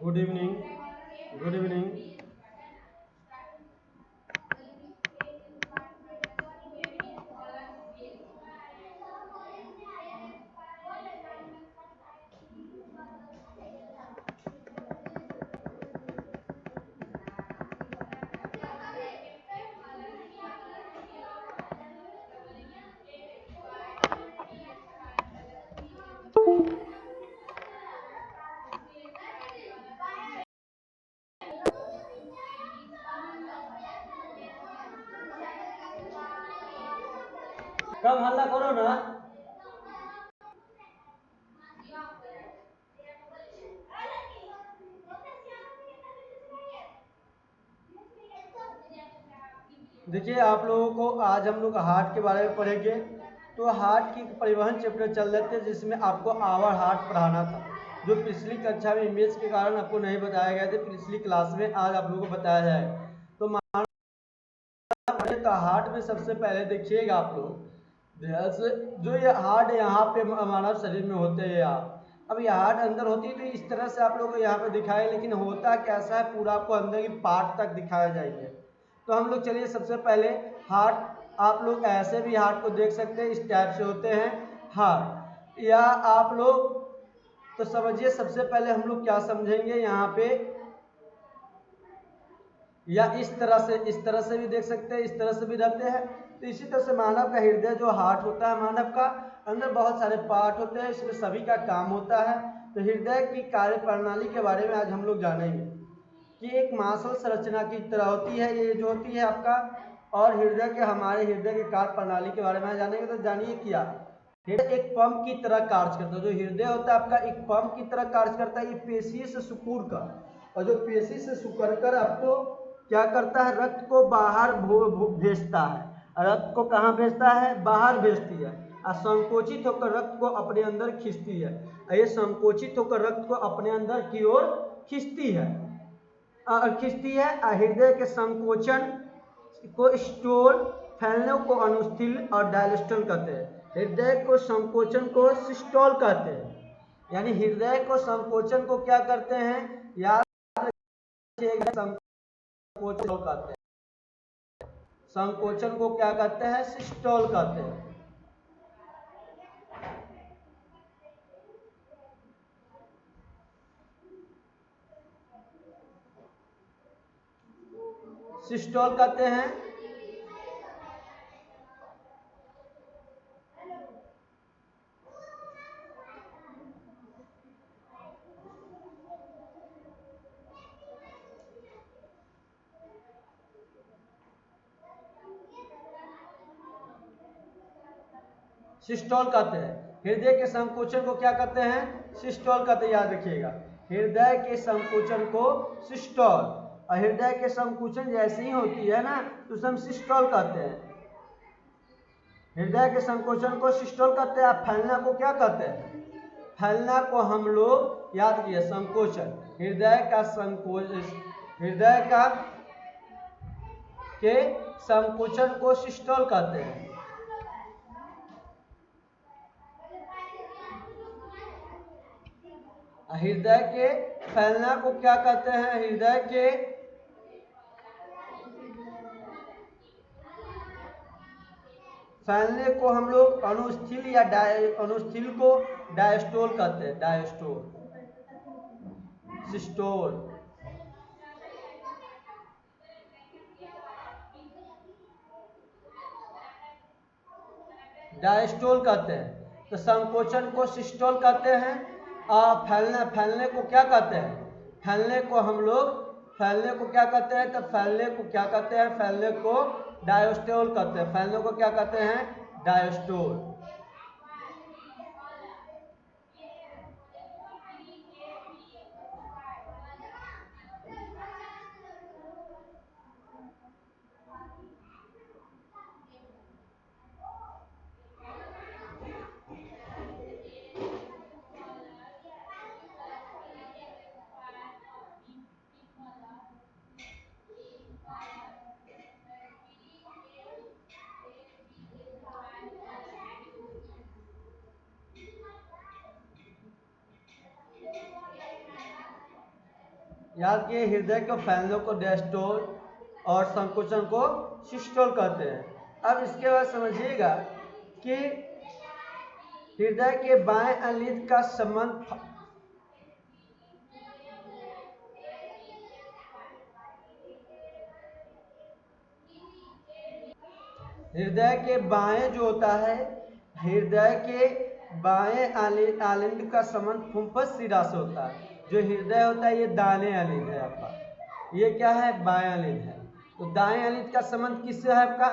Good evening. Good evening. कम हल्ला करो ना। देखिए, आप लोगों को आज हम लोग हार्ट के बारे में पढ़ेंगे। तो हार्ट की परिवहन चैप्टर चल रहे थे, जिसमें आपको आवर हार्ट पढ़ाना था, जो पिछली कक्षा में इमेज के कारण आपको नहीं बताया गया था। पिछली क्लास में आज आप लोगों को बताया जाएगा। तो हार्ट में सबसे पहले देखिएगा आप लोग, जो ये हार्ट यहाँ पे मानव शरीर में होते हैं। अब ये हार्ट अंदर होती है तो इस तरह से आप लोगों को यहाँ पे दिखाए, लेकिन होता कैसा है पूरा आपको अंदर की पार्ट तक दिखाया जाएंगे। तो हम लोग चलिए सबसे पहले हार्ट, आप लोग ऐसे भी हार्ट को देख सकते हैं, इस टाइप से होते हैं हार्ट। या आप लोग तो समझिए, सबसे पहले हम लोग क्या समझेंगे यहाँ पे, या इस तरह से भी देख सकते हैं, इस तरह से भी रहते हैं। तो इसी तरह से मानव का हृदय जो हार्ट होता है, मानव का अंदर बहुत सारे पार्ट होते हैं, इसमें सभी का काम होता है। तो हृदय की कार्य प्रणाली के बारे में आज हम लोग जानेंगे कि एक मांसल संरचना की तरह होती है ये जो होती है आपका, और हृदय के हमारे हृदय के कार्य प्रणाली के बारे में जानेंगे। तो जानिए क्या हृदय एक पंप की तरह कार्य करता है। जो हृदय होता है आपका एक पंप की तरह कार्य करता है। ये पेशी से सुकूर का, और जो पेशी से सुकर कर आपको क्या करता है, रक्त को बाहर भेजता है। रक्त को कहाँ भेजता है, बाहर भेजती है। और संकोचित होकर रक्त को अपने अंदर खींचती है। ये संकोचित होकर रक्त को अपने अंदर की ओर खींचती है। हृदय के संकोचन को स्टोल, फैलने को अनुस्थल और डायस्टोल कहते हैं। हृदय को संकोचन को सिस्टोल कहते हैं। यानी हृदय को संकोचन को क्या करते हैं, याद रखिएगा, संकोचन कहते हैं। संकोचन को क्या कहते हैं, सिस्टोल कहते हैं। सिस्टोल कहते हैं। सिस्टोल कहते हैं। हृदय के संकोचन को क्या कहते हैं, सिस्टोल कहते हैं। याद रखिएगा, हृदय के संकोचन को सिस्टोल, और हृदय के संकोचन जैसी ही होती है ना तो उसे हम सिस्टोल कहते हैं। हृदय के संकोचन को सिस्टोल कहते हैं। फैलना को क्या कहते हैं, फैलना को हम लोग याद किए संकोचन। हृदय का संकोचन, हृदय का के संकोचन को सिस्टोल कहते हैं। हृदय के फैलना को क्या कहते हैं, हृदय के फैलने को हम लोग अनुस्थल या अनुस्थल को डायस्टोल कहते हैं। डायस्टोल, सिस्टोल, डायस्टोल कहते हैं। तो संकोचन को सिस्टोल कहते हैं। फैलने को क्या कहते हैं, फैलने को हम लोग, फैलने को क्या कहते हैं, तो फैलने को क्या कहते हैं, फैलने को डायस्टोल कहते हैं। फैलने को क्या कहते हैं, डायस्टोल। याद किए, हृदय के फैलने को डायस्टोल और संकुचन को सिस्टोल कहते हैं। अब इसके बाद समझिएगा कि हृदय के बाएं अलिंद का संबंध हृदय के बाएं जो होता है, हृदय के बाएं आलिंद का संबंध फुफ्फुस शिरा से होता है। जो हृदय होता है ये दाएं आलिंद है आपका, ये क्या है, बाएं आलिंद है। तो दाएं आलिंद का संबंध किससे है आपका,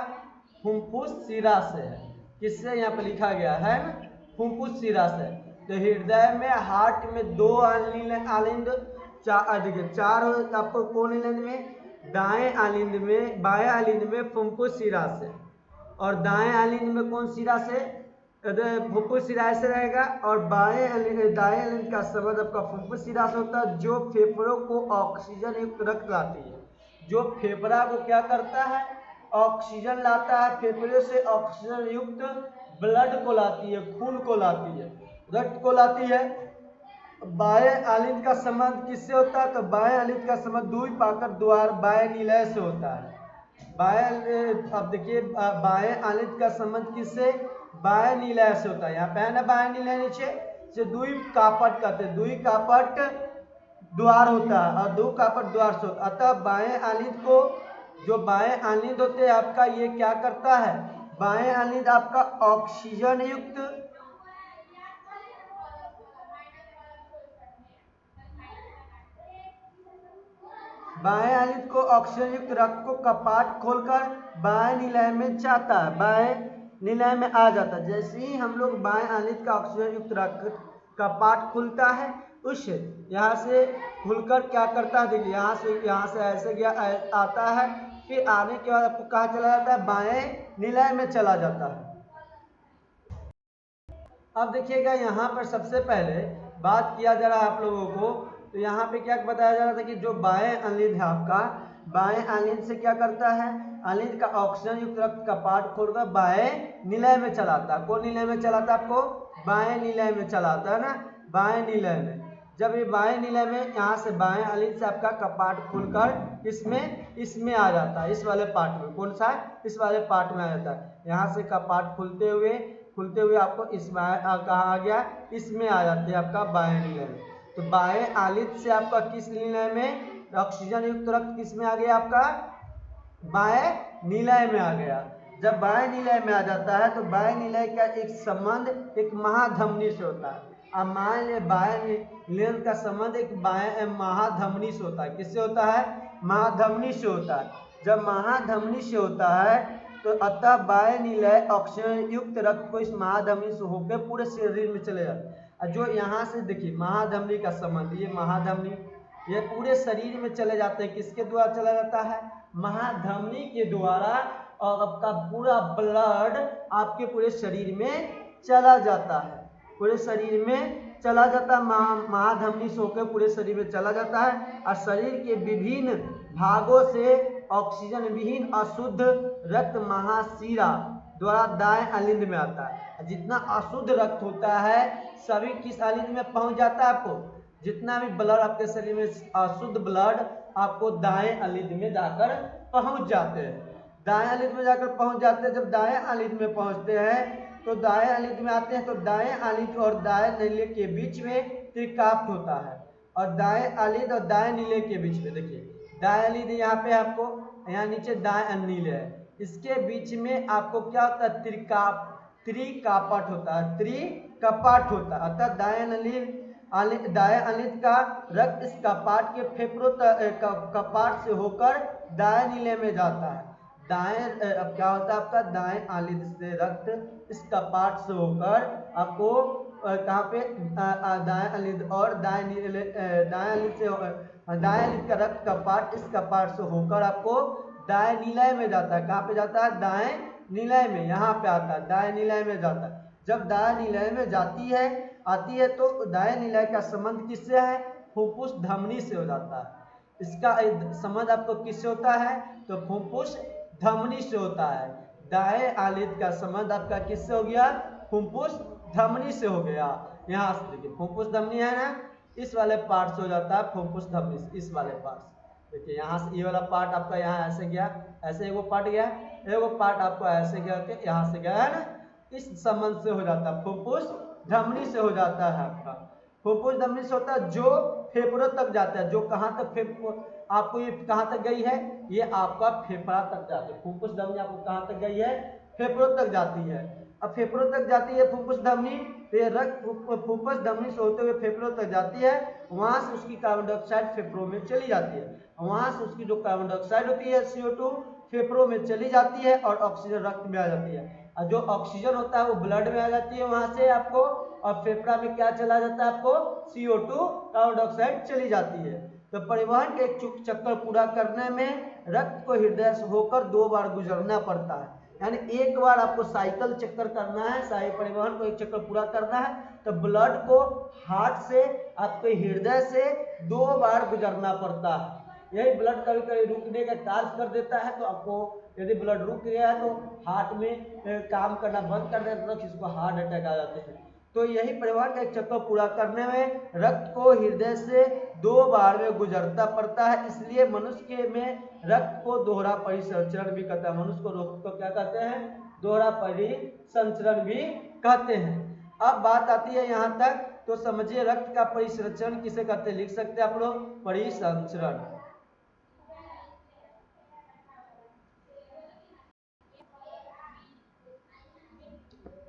फुफ्फुस शिरा से है। किससे, यहाँ पर लिखा गया है ना, फुफ्फुस शिरा से। तो हृदय में, हार्ट में दो आलिंद, चार आपको कौन आलिंद में, दाएं आलिंद में, बाएं आलिंद में फुफ्फुस शिरा से, और दाएं आलिंद में कौन शिरा से, फुफ्फुस शिरा से रहेगा। और दाएं आलिंद का संबंध आपका फुफ्फुस शिरा से होता है, जो फेफड़ों को ऑक्सीजन युक्त रक्त लाती है। जो फेफड़ा को क्या करता है, ऑक्सीजन लाता है, फेफड़े से ऑक्सीजन युक्त ब्लड को लाती है, खून को लाती है, रक्त को लाती है। बाएं आलिंद का संबंध किससे होता है, तो बाएं आलिंद का संबंध दुई पाकर द्वार बाएं निलय से होता है। अब देखिए, बाएं आलिंद का संबंध किससे, बाएं निलय से होता है। यहाँ पे है ना बाएं निलय, नीचे से दुई कापट कहते हैं, दुई कापट द्वार होता है, और दो कापट द्वार से होता है। अतः बाएं आलिंद को, जो बाएं आलिंद होते हैं आपका, ये क्या करता है, बाएं आलिंद आपका ऑक्सीजन युक्त, बाएं आलिंद को ऑक्सीजन युक्त रक्त को कपाट खोलकर बाएं निलय में जाता है, बाएं निलय में आ जाता है। जैसे ही हम लोग बाएं आलिंद का ऑक्सीजन युक्त रक्त कपाट खुलता है, उस यहाँ से खुलकर क्या करता है, देखिए यहाँ से ऐसे गया आता है, फिर आने के बाद आपको कहाँ चला जाता है, बाएं निलय में चला जाता है। अब देखिएगा, यहाँ पर सबसे पहले बात किया जा रहा है आप लोगों को, तो यहाँ पे क्या बताया जा रहा था कि जो बाएं आलिंद है आपका, बाएं आलिंद से क्या करता है, आलिंद का ऑक्सीजन युक्त रक्त का पार्ट खोलकर बाएं निलय में चलाता है। कौन निलय में चलाता है आपको, बाएं निलय में चलाता है ना, बाएं निलय में। जब ये बाएं निलय में, यहाँ से बाएं आलिंद से आपका कपाट खुलकर इसमें आ जाता है, इस वाले पार्ट में, कौन सा, इस वाले पार्ट में आ जाता है। यहाँ से कपाट खुलते हुए आपको इस कहाँ आ गया, इसमें आ जाते हैं आपका बाएं निलय में। तो बाएं आलिंद से आपका किस निलय में, ऑक्सीजन युक्त रक्त किस में आ गया आपका, बाएं निलय में आ गया। जब बाएं निलय में आ जाता है, तो बाएं निलय का एक संबंध एक महाधमनी से होता है। अब मान लिया बाएं निलय का संबंध एक बाएं महाधमनी से होता है। किससे होता है, महाधमनी से होता है। जब महाधमनी से होता है, तो अतः बाएं निलय ऑक्सीजन युक्त रक्त को इस महाधमनी से होकर पूरे शरीर में चले जाता है। जो यहाँ से देखिए महाधमनी का संबंध, ये महाधमनी, ये पूरे शरीर में चले जाते हैं। किसके द्वारा चला जाता है, महाधमनी के द्वारा, और आपका पूरा ब्लड आपके पूरे शरीर में चला जाता है, पूरे शरीर में चला जाता है। महाधमनी से होकर पूरे शरीर में चला जाता है, और शरीर के विभिन्न भागों से ऑक्सीजन विहीन अशुद्ध रक्त महाशिरा द्वारा दाएं आलिंद में आता है। जितना अशुद्ध रक्त होता है सभी किस आलिंद में पहुंच जाता है, आपको जितना भी ब्लड आपके शरीर में अशुद्ध ब्लड आपको दाएं आलिंद में जाकर पहुंच जाते हैं, दाएं आलिंद में जाकर पहुंच जाते हैं। जब दाएं आलिंद में पहुंचते हैं, तो दाएं आलिंद में आते हैं, तो दाएं आलिंद और दाएं नीले के बीच में त्रिकाप्ट होता है, और दाएं आलिंद और दाएं नीले के बीच में, देखिए दाएं आलिंद यहाँ पे आपको, यहाँ नीचे दाएं नीले है, इसके बीच में आपको क्या होता है, त्रिकापट होता है, त्रिकपाट होता है। अर्थात दाएं आलिंद का रक्त इस कपाट के फेफड़ों कपाट से होकर दाएं नीले में जाता है। अब क्या होता है आपका, दाएं आलिंद से रक्त इस कपाट से होकर आपको कहाँ पे, दाएं आलिंद और दाएं आलिंद का रक्त कपाट इस कपाट से होकर आपको दाएं निलय में जाता है। कहाँ पे जाता है, दाएं निलय में, यहाँ पे आता है, दाएं निलय में जाता है। जब दाएं निलय में आती है, तो दाएं निलय का संबंध किससे है, फुफ्फुस धमनी से हो जाता है। इसका संबंध आपको किससे होता है, तो फुफ्फुस धमनी से होता है। दाएं आलिंद का संबंध आपका किससे हो गया, फुफ्फुस धमनी से हो गया। यहाँ से देखिए फुफ्फुस धमनी है ना, इस वाले पार्ट से हो जाता है फुफ्फुस धमनी, इस वाले पार्ट से। देखिए यहाँ से ये वाला पार्ट आपका यहाँ ऐसे गया, ऐसे एगो पार्ट गया, एगो पार्ट आपको ऐसे गया के यहाँ से गया है ना, इस संबंध से हो जाता है फुफ्फुस धमनी से हो जाता है आपका। फुफ्फुस धमनी से होता है जो फेफड़ों तक जाता है, जो कहाँ तक आपको ये कहाँ तक गई है, ये आपका फेफड़ा तक जाती है। फुफ्फुस धमनी आपको कहाँ तक गई है, फेफड़ों तक जाती है। अब फेफड़ों तक जाती है फुफ्फुस धमनी, तो ये रक्त फुफ्फुस धमनी से होते हुए फेफड़ों तक जाती है, वहां से उसकी कार्बन डाइऑक्साइड फेफड़ों में चली जाती है, वहां से उसकी जो कार्बन डाइऑक्साइड होती है CO2 फेफड़ों में चली जाती है और ऑक्सीजन रक्त में आ जाती है, और जो ऑक्सीजन होता है वो ब्लड में आ जाती है वहां से आपको, और फेफड़ा में क्या चला जाता है आपको, CO2 कार्बन डाइऑक्साइड चली जाती है। तो परिवहन के एक चक्कर पूरा करने में रक्त को हृदय से होकर 2 बार गुजरना पड़ता है, यानी एक बार आपको साइकिल चक्कर करना है, साइकिल परिवहन को एक चक्कर पूरा करना है, तो ब्लड को हार्ट से आपके हृदय से 2 बार गुजरना पड़ता है। यही ब्लड कभी कभी रुकने का कार्य कर देता है, तो आपको यदि ब्लड रुक गया है तो हार्ट में काम करना बंद कर देता है, तो किसको हार्ट अटैक आ जाते हैं। तो यही परिवहन का एक चक्कर पूरा करने में रक्त को हृदय से 2 बार में गुजरता पड़ता है, इसलिए मनुष्य में रक्त को दोहरा परिसंचरण भी कहते हैं। मनुष्य को क्या कहते हैं, दोहरा परिसंचरण भी कहते हैं। अब बात आती है यहाँ तक, तो समझिए रक्त का परिसंचरण किसे कहते हैं, लिख सकते हैं आप लोग, परिसंचरण।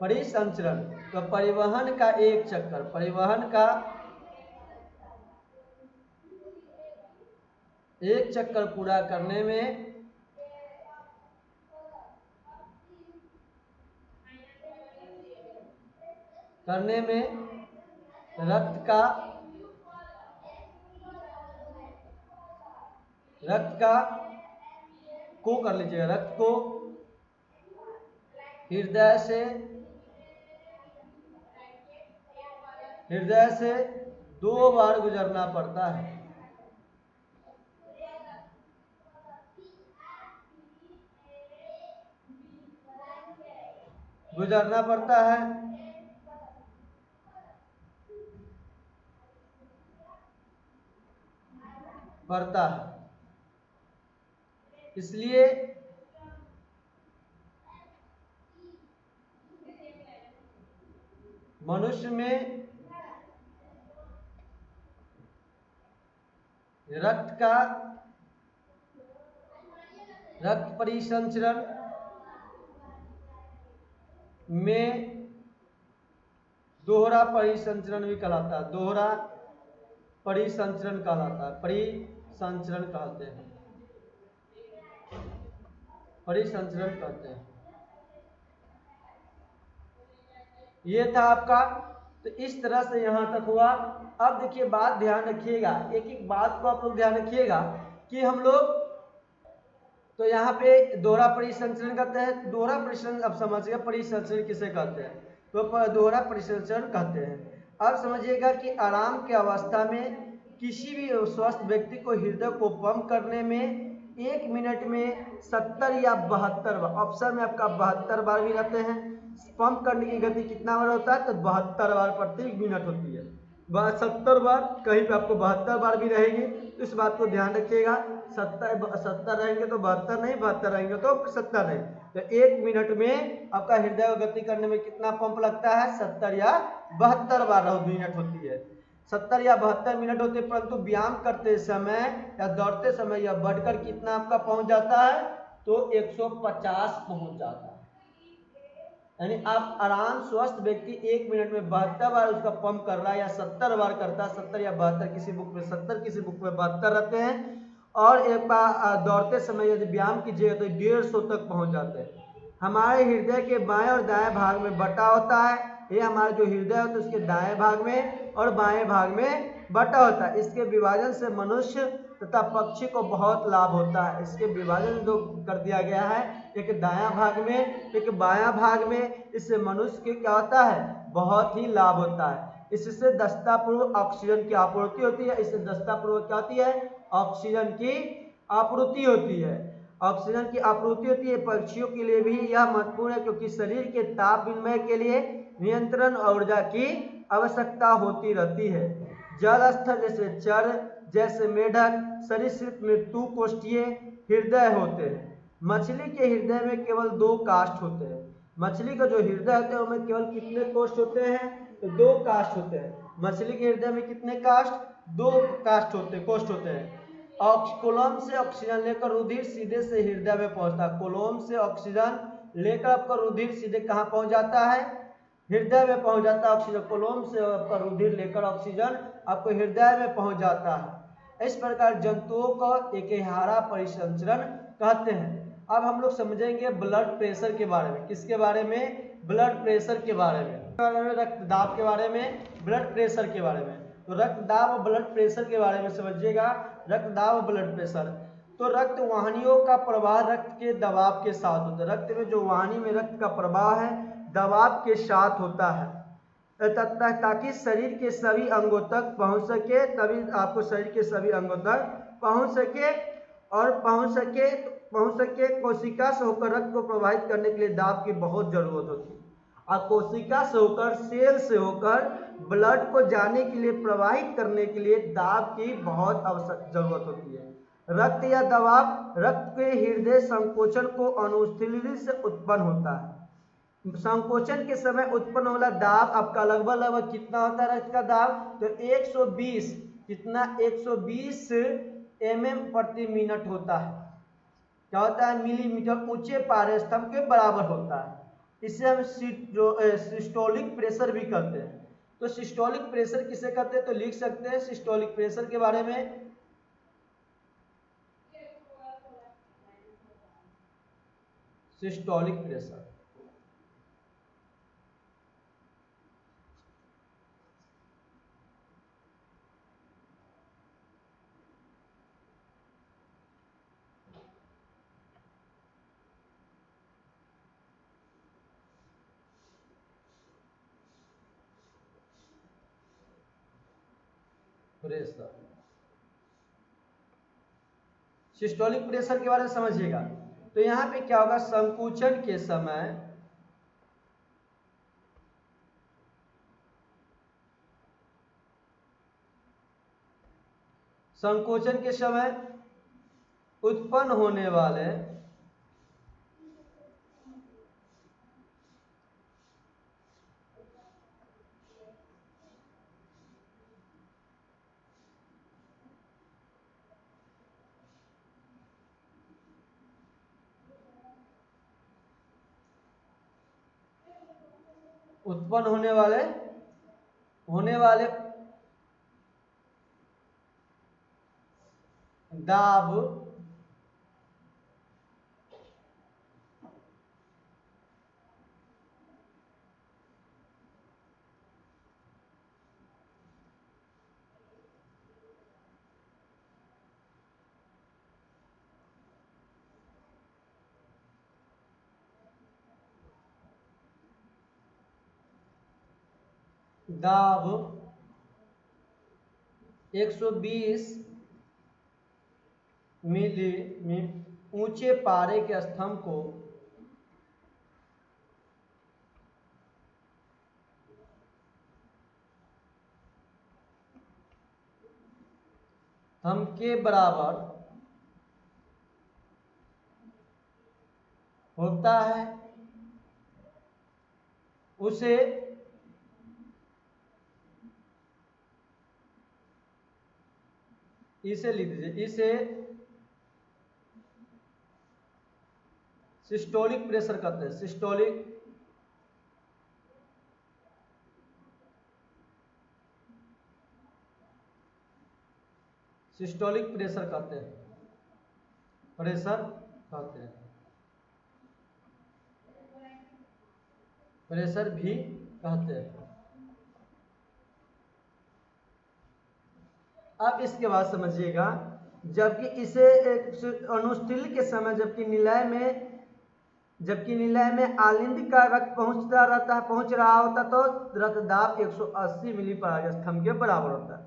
परिसंचरण तो परिवहन का एक चक्कर, परिवहन का एक चक्कर पूरा करने में रक्त का को कर लीजिए, रक्त को हृदय से 2 बार गुजरना पड़ता है, गुजरना पड़ता है। इसलिए मनुष्य में रक्त परिसंचरण में दोहरा परिसंचरण भी कहलाता है, दोहरा परिसंचरण कहलाता है, परिसंचरण कहते हैं, परिसंचरण कहते हैं। ये था आपका, तो इस तरह से यहां तक हुआ। अब देखिए बात ध्यान रखिएगा, एक एक बात को आप लोग ध्यान रखिएगा कि हम लोग, तो यहाँ पे दोहरा परिसंचरण कहते हैं, दोहरा परिसंचरण अब समझिएगा परिसंचरण किसे कहते हैं, तो दोहरा परिसंचरण कहते हैं। अब समझिएगा कि आराम की अवस्था में किसी भी स्वस्थ व्यक्ति को हृदय को पंप करने में 1 मिनट में 70 या 72 बार, ऑप्शन में आपका 72 बार भी रहते हैं। पंप करने की गति कितना बार होता है, तो 72 बार प्रति मिनट होती है। 70 बार, कहीं पे आपको 72 बार भी रहेगी, तो इस बात को ध्यान रखिएगा। 70 रहेंगे तो 72 नहीं, 72 रहेंगे तो 70 नहीं। तो 1 मिनट में आपका हृदय को गति करने में कितना पंप लगता है, 70 या 72 बार मिनट होती है, 70 या 72 मिनट होते हैं। परंतु व्यायाम करते समय या दौड़ते समय यह बढ़कर कितना आपका पहुंच जाता है, तो 150 पहुंच जाता है। यानी आप आराम स्वस्थ व्यक्ति 1 मिनट में 72 बार उसका पंप कर रहा है, या 70 बार करता है, 70 या 72, किसी बुक में 70, किसी बुक में 72 रहते हैं। और एक बार दौड़ते समय यदि व्यायाम कीजिएगा तो 150 तक पहुंच जाते हैं। हमारे हृदय के बाएं और दाएं भाग में बटा होता है, ये हमारा जो हृदय होता है उसके दाएं भाग में और बाएं भाग में बटा होता है। इसके विभाजन से मनुष्य तथा पक्षी को बहुत लाभ होता है। इसके विभाजन जो कर दिया गया है, एक दायां भाग में एक बायां भाग में, इससे मनुष्य के क्या होता है, बहुत ही लाभ होता है। इससे दस्तापूर्वक ऑक्सीजन की आपूर्ति होती है, इससे दस्तापूर्वक क्या होती है, ऑक्सीजन की आपूर्ति होती है, ऑक्सीजन की आपूर्ति होती है। पक्षियों के लिए भी यह महत्वपूर्ण है, क्योंकि शरीर के ताप विनिमय के लिए नियंत्रण और ऊर्जा की आवश्यकता होती रहती है। जल स्थल जैसे चर, जैसे मेढक, सरीसृप में तू कोष्ठीय हृदय होते हैं। मछली के हृदय में केवल 2 काष्ठ होते हैं। मछली का जो हृदय होता है उसमें केवल कितने कोष्ठ होते हैं? तो 2 काष्ठ होते हैं। मछली के हृदय में कितने काष्ठ? 2 काष्ठ होते हैं, कोष्ठ होते हैं। कोलोम से ऑक्सीजन लेकर रुधिर सीधे से हृदय में पहुंचता है। कोलोम से ऑक्सीजन लेकर आपका रुधिर सीधे कहाँ पहुंच जाता है? हृदय में पहुंच जाता है। ऑक्सीजन कोलोम से आपका रुधिर लेकर ऑक्सीजन आपको हृदय में पहुंच जाता है। इस प्रकार जंतुओं को एकहारा परिसंचरण कहते हैं। अब हम लोग समझेंगे ब्लड प्रेशर के बारे में। किसके बारे में? ब्लड प्रेशर के बारे में, रक्तदाब के बारे में, ब्लड प्रेशर के बारे में। तो रक्तदाब और ब्लड प्रेशर के बारे में समझिएगा। रक्तदाब और ब्लड प्रेशर, तो रक्त वाहिनियों का प्रवाह रक्त के दबाव के साथ होता है। रक्त में जो वाहिनी में रक्त का प्रवाह है दबाव के साथ होता है, ताकि शरीर के सभी अंगों तक पहुंच सके। तभी आपको शरीर के सभी अंगों तक पहुंच सके और पहुंच सके कोशिका से होकर रक्त को प्रवाहित करने के लिए दाब की बहुत जरूरत होती है। और कोशिका से होकर, सेल से होकर ब्लड को जाने के लिए, प्रवाहित करने के लिए दाब की बहुत जरूरत होती है। रक्त या दबाव रक्त के हृदय संकोचन को अनुस्थिति से उत्पन्न होता है। संकोचन के समय उत्पन्न वाला दाब आपका लगभग कितना होता है? रक्त का दाब तो 120, कितना? 120 mm प्रति मिनट होता है। क्या होता है? मिलीमीटर ऊंचे पारे स्तंभ के बराबर होता है। इसे हम सिस्टोलिक प्रेशर भी कहते हैं। तो सिस्टोलिक प्रेशर किसे कहते हैं? तो लिख सकते हैं सिस्टोलिक प्रेशर के बारे में। सिस्टोलिक प्रेशर, सिस्टोलिक प्रेशर के बारे में समझिएगा। तो यहां पे क्या होगा? संकुचन के समय उत्पन्न होने वाले दाब दाब 120 मिली ऊंचे पारे के स्तंभ को स्तंभ के बराबर होता है, उसे इसे लिख दीजिए, इसे सिस्टोलिक प्रेशर कहते हैं। सिस्टोलिक प्रेशर कहते हैं। प्रेशर भी कहते हैं। अब इसके बाद समझिएगा, जबकि इसे अनुस्थिल के समय जबकि निलय में आलिंद का रक्त पहुंच रहा होता तो रक्तदाब 180 मिली पर स्तंभ के बराबर होता है।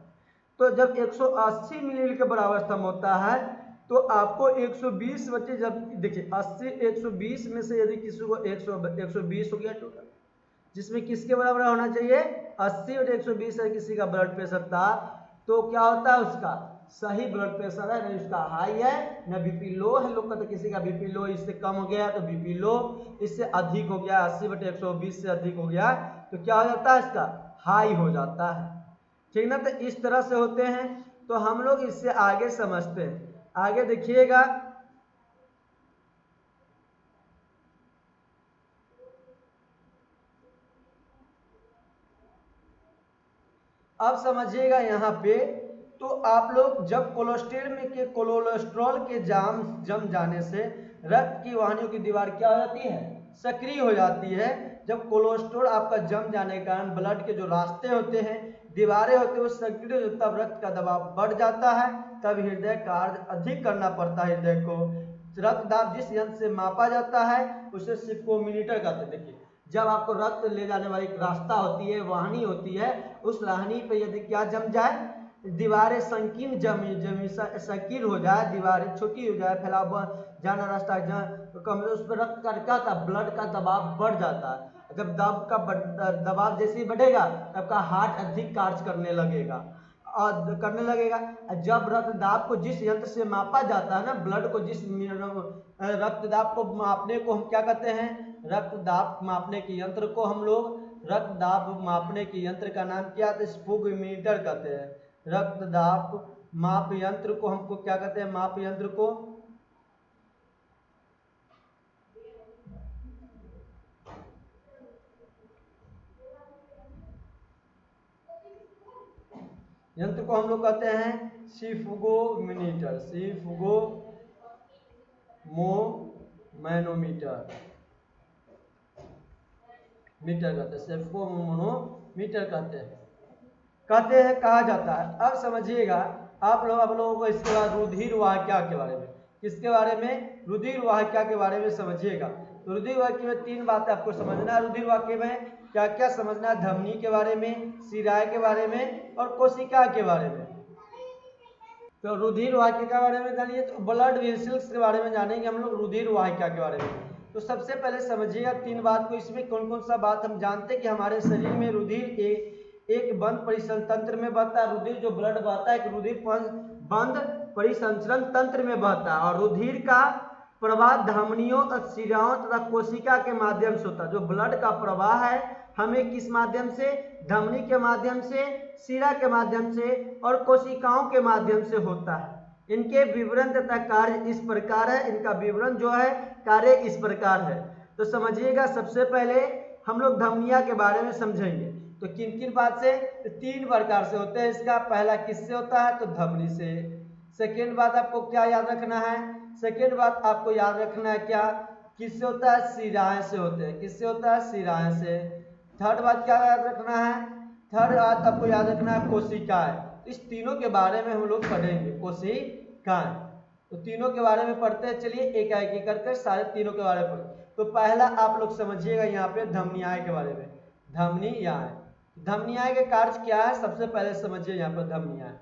तो जब 180 मिली के बराबर स्तंभ होता है तो आपको 120 बच्चे, जब देखिए 80 120 में से यदि किसी को 120 हो गया टोटल, जिसमें किसके बराबर होना चाहिए? 80 और 120 है किसी का ब्लड प्रेशर था तो क्या होता है उसका सही ब्लड प्रेशर है, न उसका हाई है न बीपी लो है। लोग कहते किसी का बीपी लो, इससे कम हो गया तो बीपी लो, इससे अधिक हो गया 80/120 से अधिक हो गया तो क्या हो जाता है इसका हाई हो जाता है, ठीक ना। तो इस तरह से होते हैं, तो हम लोग इससे आगे समझते हैं। आगे देखिएगा, अब समझिएगा यहाँ पे, तो आप लोग जब कोलेस्ट्रॉल के जम जाने से रक्त की वाहिनियों की दीवार क्या हो जाती है सक्रिय हो जाती है। जब कोलेस्ट्रॉल आपका जम जाने के कारण ब्लड के जो रास्ते होते हैं, दीवारें होती है, वो सक्रिय हो, तब रक्त का दबाव बढ़ जाता है, तब हृदय कार्य अधिक करना पड़ता है हृदय को। रक्तदाब जिस यंत्र से मापा जाता है उसे सिप्रोमीटर कहते हैं। देखिए, जब आपको रक्त ले जाने वाली एक रास्ता होती है, वाहिनी होती है, उस वाहिनी पे यदि क्या जम जाए, दीवारें संकीर्ण संकीर्ण हो जाए, दीवारें छोटी हो जाए, फैलाव जाना रास्ता कम, उस पर रक्त का क्या होता है ब्लड का दबाव बढ़ जाता है। जब दबाव जैसे ही बढ़ेगा तब का हार्ट अधिक कार्य करने लगेगा जब रक्तदाब को जिस यंत्र से मापा जाता है ना, ब्लड को जिस रक्तदाब को मापने को हम क्या कहते हैं, रक्तदाब मापने के यंत्र को हम लोग रक्तदाब मापने के यंत्र का नाम क्या है, स्फुगमीटर कहते हैं। रक्तदाब माप यंत्र को हमको क्या कहते हैं, माप यंत्र को यंत्र को हम लोग कहते हैं सिफुगोमीटर, सिफुगोमोनोमीटर मीटर कहते हैं, सिफुगोमोनोमीटर कहते हैं कहा जाता है। अब समझिएगा आप लोगों को इसके बाद रुधिर वाहिका के बारे में, किसके बारे में, रुधिर वाहिका के बारे में समझिएगा। तो रुधिर वाहिका में 3 बातें आपको समझना है। रुधिर वाहिका में क्या क्या समझना है, धमनी के बारे में, शिराएं के बारे में और कोशिका के बारे में। तो रुधिर वाहिका के बारे में जानिए, तो ब्लड वेसल्स के बारे में जानेंगे हम लोग, रुधिर वाहिका के बारे में। तो सबसे पहले समझिएगा 3 बात को, इसमें कौन कौन सा बात हम जानते हैं कि हमारे शरीर में रुधिर एक बंद परिसंचरण तंत्र में बहता है। रुधिर जो ब्लड बहता है एक रुधिर बंद परिसंचरण तंत्र में बहता है, और रुधिर का प्रवाह धमनियों, शिराओं तथा कोशिका के माध्यम से होता है। जो ब्लड का प्रवाह है हमें किस माध्यम से, धमनी के माध्यम से, शिरा के माध्यम से और कोशिकाओं के माध्यम से होता है। इनके विवरण तथा कार्य इस प्रकार है, इनका विवरण जो है कार्य इस प्रकार है। तो समझिएगा, सबसे पहले हम लोग धमनिया के बारे में समझेंगे। तो किन किन बात से, तो 3 प्रकार से होते हैं। इसका पहला किससे होता है, तो धमनी से। सेकेंड बात आपको क्या याद रखना है, सेकेंड बात आपको याद रखना है क्या, किससे होता है, शिराएं से होते हैं। किससे होता है, शिराएं से। थर्ड बात क्या याद रखना है, थर्ड बात आपको याद रखना है कोशिकाएं। इस तीनों के बारे में हम लोग पढ़ेंगे, कोशिकाएं। तो तीनों के बारे में पढ़ते हैं, चलिए एक एक करके सारे तीनों के बारे में पढ़ते। तो पहला आप लोग समझिएगा यहाँ पे धमनियाएं के बारे में। धमनियाएं, धमनियाएं के कार्य क्या है, सबसे पहले समझिए यहाँ पर धमनियाएं।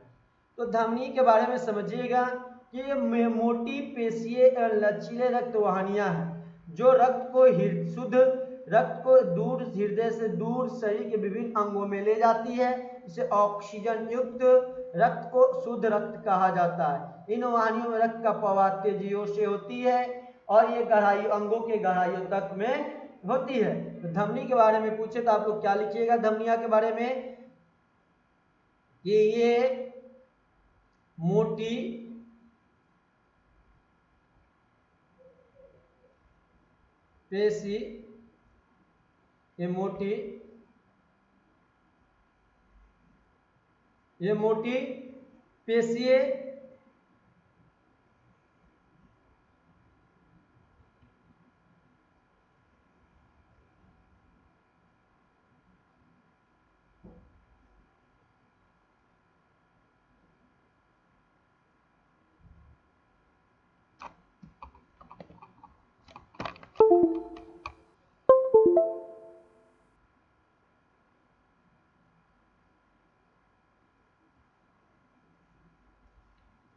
तो धमनी के बारे में समझिएगा कि ये मोटी पेशीय लचीले रक्त वाहिनियां हैं जो रक्त को शुद्ध रक्त को दूर हृदय से दूर शरीर के विभिन्न अंगों में ले जाती है। इसे ऑक्सीजन युक्त रक्त को शुद्ध रक्त कहा जाता है। इन वाहिनियों में रक्त का प्रवाह तेजियों से होती है और ये गहराई अंगों के गहराइयों तक में होती है। तो धमनी के बारे में पूछे तो आप लोग क्या लिखिएगा धमनिया के बारे में, ये मोटी पेशी, ये मोटी पेशीय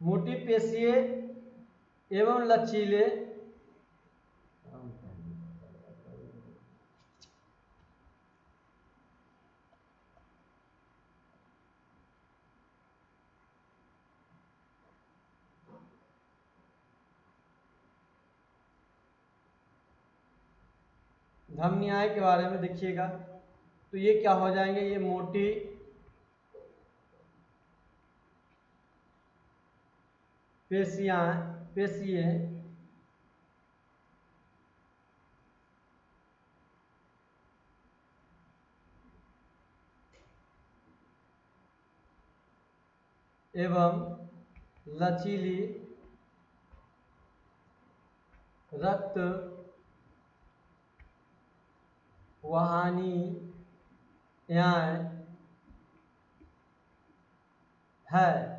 मोटी पेशीय एवं लचीले धमनियाएं के बारे में देखिएगा, तो ये क्या हो जाएंगे, ये मोटी पेशिए एवं लचीली रक्त वाहिनियाँ है।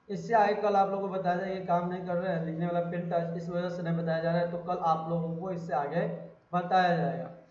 इससे आगे कल आप लोगों को बताया जाएगा, ये काम नहीं कर रहे हैं लिखने वाला पेन टच, इस वजह से नहीं बताया जा रहा है, तो कल आप लोगों को इससे आगे बताया जाएगा।